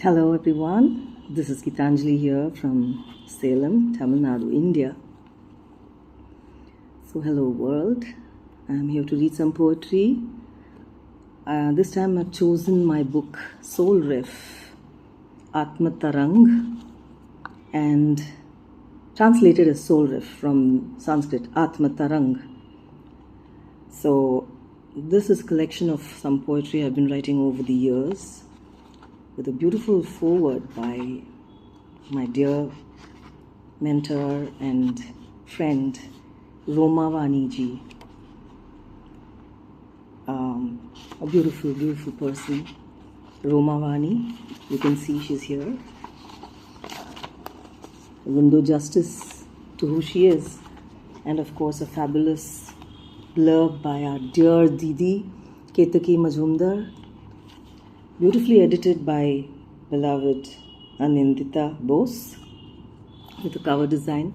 Hello everyone, this is Gitanjali here from Salem, Tamil Nadu, India. So hello world, I'm here to read some poetry. This time I've chosen my book Soul Riff, Atma Tarang, and translated as Soul Riff from Sanskrit, Atma Tarang. So this is a collection of some poetry I've been writing over the years, with a beautiful foreword by my dear mentor and friend, Roma Vaniji. A beautiful, beautiful person, Roma Vani. You can see she's here. I will do justice to who she is. And of course, a fabulous blurb by our dear Didi, Ketaki Majumdar, beautifully edited by beloved Anindita Bose with a cover design.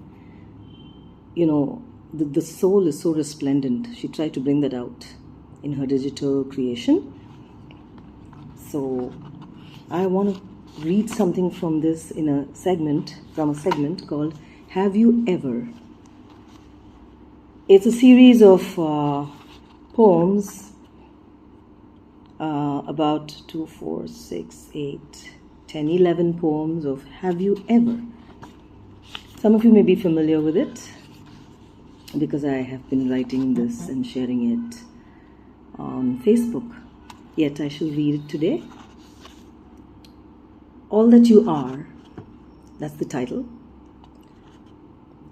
You know, the soul is so resplendent. She tried to bring that out in her digital creation. So I want to read something from this in a segment called Have You Ever? It's a series of poems, about 2, 4, 6, 8, 10, 11 poems of Have You Ever? Some of you may be familiar with it because I have been writing this and sharing it on Facebook. Yet I shall read it today. All That You Are, that's the title.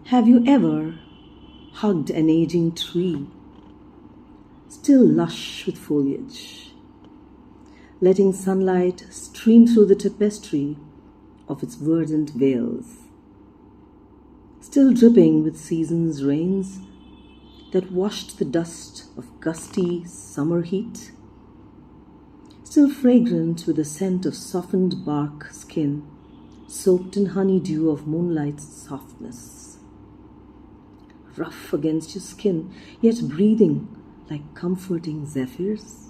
Have you ever hugged an aging tree, still lush with foliage, letting sunlight stream through the tapestry of its verdant veils, still dripping with season's rains that washed the dust of gusty summer heat, still fragrant with the scent of softened bark skin, soaked in honeydew of moonlight's softness, rough against your skin, yet breathing like comforting zephyrs?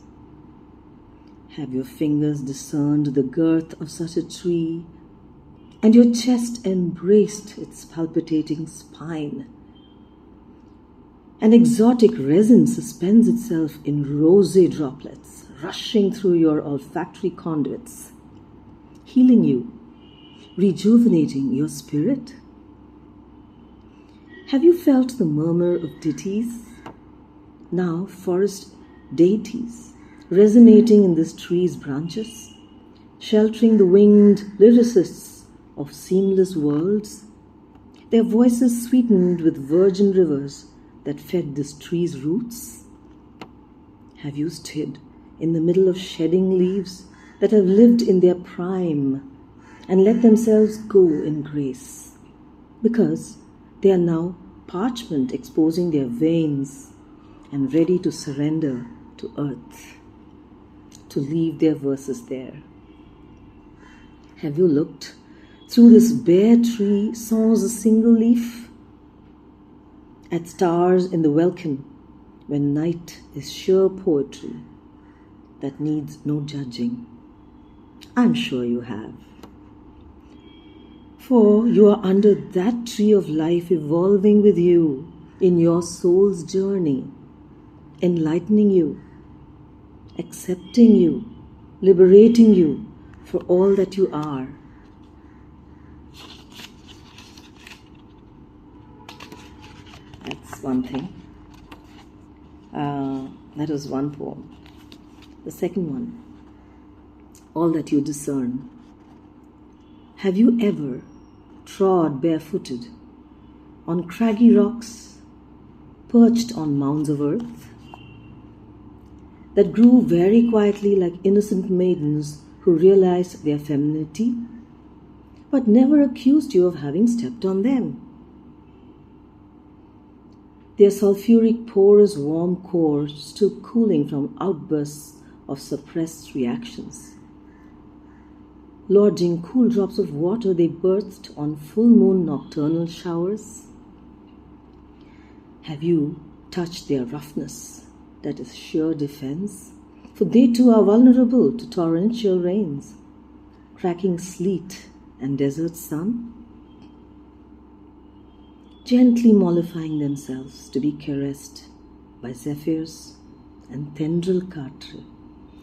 Have your fingers discerned the girth of such a tree, and your chest embraced its palpitating spine? An exotic resin suspends itself in rosy droplets, rushing through your olfactory conduits, healing you, rejuvenating your spirit. Have you felt the murmur of ditties, now forest deities, resonating in this tree's branches, sheltering the winged lyricists of seamless worlds, their voices sweetened with virgin rivers that fed this tree's roots? Have you stood in the middle of shedding leaves that have lived in their prime and let themselves go in grace, because they are now parchment exposing their veins and ready to surrender to earth, to leave their verses there? Have you looked through this bare tree sans a single leaf, at stars in the welkin when night is sheer poetry that needs no judging? I'm sure you have. For you are under that tree of life, evolving with you in your soul's journey, enlightening you, accepting you, liberating you for all that you are. That's one thing. That was one poem. The second one, All That You Discern. Have you ever trod barefooted on craggy rocks, perched on mounds of earth, that grew very quietly like innocent maidens who realized their femininity, but never accused you of having stepped on them? Their sulfuric porous warm core still cooling from outbursts of suppressed reactions. Lodging cool drops of water they birthed on full moon nocturnal showers? Have you touched their roughness, that is sheer defense? For they too are vulnerable to torrential rains, cracking sleet and desert sun, gently mollifying themselves to be caressed by zephyrs and tendril cartre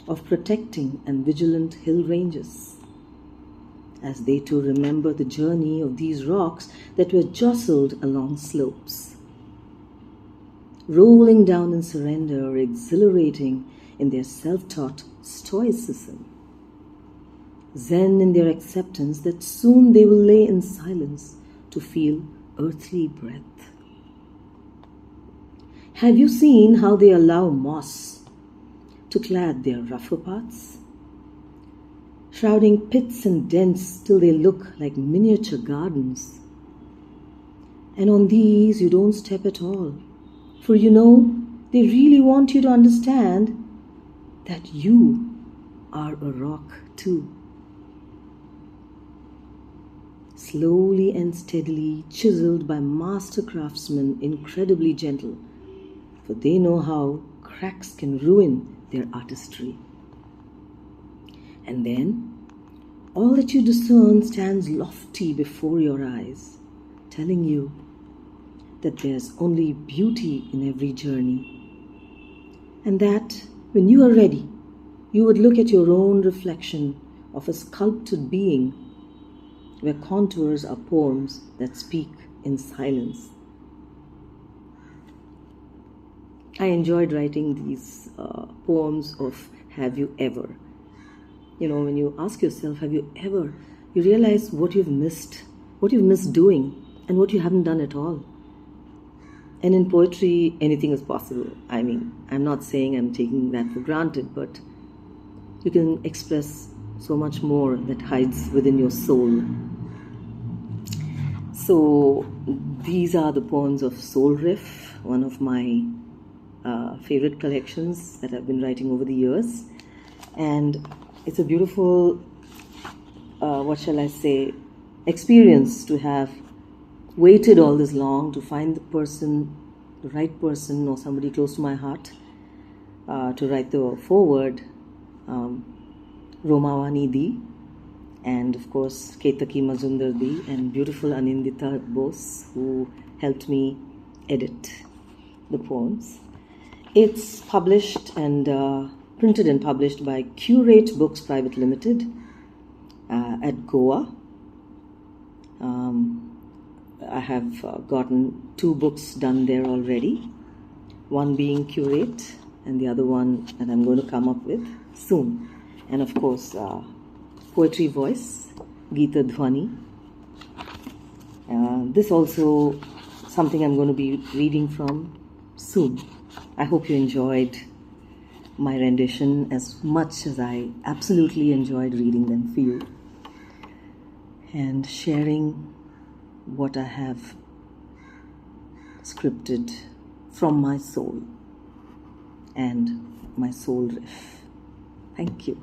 of protecting and vigilant hill ranges, as they too remember the journey of these rocks that were jostled along slopes, rolling down in surrender or exhilarating in their self-taught stoicism, zen in their acceptance that soon they will lay in silence to feel earthly breath. Have you seen how they allow moss to clad their rougher parts, shrouding pits and dents till they look like miniature gardens? And on these you don't step at all, for you know they really want you to understand that you are a rock too. Slowly and steadily chiseled by master craftsmen, incredibly gentle, for they know how cracks can ruin their artistry. And then all that you discern stands lofty before your eyes, telling you that there's only beauty in every journey, and that when you are ready, you would look at your own reflection of a sculpted being, where contours are poems that speak in silence. I enjoyed writing these poems of have you ever. You know, when you ask yourself, have you ever, you realize what you've missed doing and what you haven't done at all. And in poetry, anything is possible. I mean, I'm not saying I'm taking that for granted, but you can express so much more that hides within your soul. So these are the poems of Soul Riff, one of my favorite collections that I've been writing over the years. And it's a beautiful, experience to have waited all this long to find the right person or somebody close to my heart to write the foreword, Romawani Di, and of course Ketaki Mazumdar Di and beautiful Anindita Bose, who helped me edit the poems. It's published and printed and published by Curate Books Private Limited at Goa. I have gotten 2 books done there already, one being Curate and the other one that I'm going to come up with soon. And of course, Poetry Voice, Geeta Dhwani. This also something I'm going to be reading from soon. I hope you enjoyed my rendition as much as I absolutely enjoyed reading them for you and sharing what I have scripted from my soul and my soul riff. Thank you.